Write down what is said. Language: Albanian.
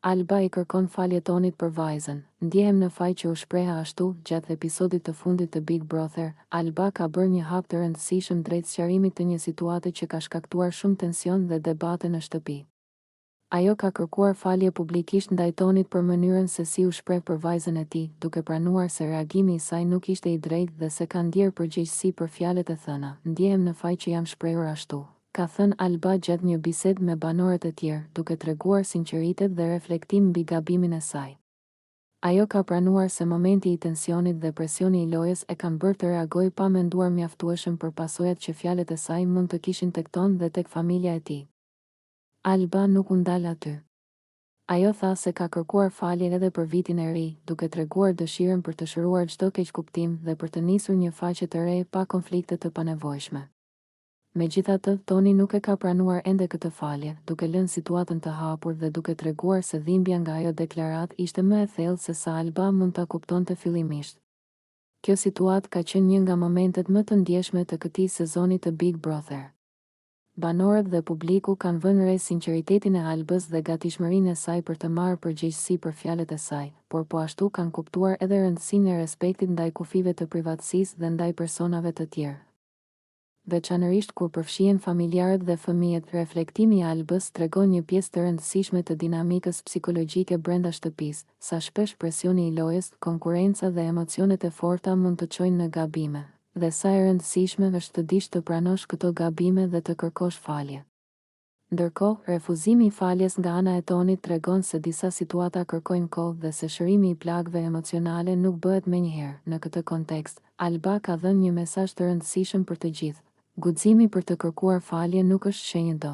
Alba i kërkon falje Tonit për vajzën. Ndjehem në faj që u shpreha ashtu, gjatë episodit të fundit të Big Brother, Alba ka bërë një hap të rëndësishëm drejt sqarimit të një situate që ka shkaktuar shumë tension dhe debate në shtëpi. Ajo ka kërkuar falje publikisht ndaj Tonit për mënyrën se si u shpreh për vajzën e tij, duke pranuar se reagimi i saj nuk ishte i drejtë dhe se ka ndjerë përgjegjësi për fjalët e thëna. Ndjehem në faj që jam shprehur ashtu, ka thënë Alba gjatë një bisedë me banorët e tjerë, duke treguar sinqeritet dhe reflektim mbi gabimin e saj. Ajo ka pranuar se momenti i tensionit dhe presioni i lojës e kanë bërë të reagojë pa menduar mjaftueshëm për pasojat që fjalët e saj mund të kishin tek Ton dhe tek familja e tij. Alba nuk u ndal aty. Ajo tha se ka kërkuar falje edhe për vitin e ri, duke treguar dëshirën për të shëruar çdo keqkuptim dhe për të nisur një faqe të re pa konflikte të panevojshme. Megjithatë, Toni nuk e ka pranuar ende këtë falje, duke lënë situatën të hapur dhe duke treguar se dhimbja nga ajo deklarat ishte më e thellë se sa Alba mund ta kuptonte fillimisht. Kjo situatë ka qenë një nga momentet më të ndjeshme të këtij sezoni të Big Brother. Banorët dhe publiku kanë vënë re sinqeritetin e Albës dhe gatishmërinë e saj për të marrë përgjegjësi për fjalët e saj, por po ashtu kanë kuptuar edhe rëndësinë e respektit ndaj kufive të privatësisë dhe ndaj personave të tjerë. Veçanërisht kur përfshihen familjarët dhe fëmijët, reflektimi i Albës tregon një pjesë të rëndësishme të dinamikës psikologjike brenda shtëpisë, sa shpesh presioni i lojës, konkurenca dhe emocionet e forta mund të çojnë në gabime, dhe sa e rëndësishme është të dish të pranosh këto gabime dhe të kërkosh falje. Ndërkohë, refuzimi i faljes nga ana e Tonit tregon se disa situata kërkojnë kohë dhe se shërimi i plagëve emocionale nuk bëhet menjëherë. Në këtë kontekst, Alba ka dhënë një mesazh të rëndësishëm për të gjithë. Guximi për të kërkuar falje nuk është shenjë do.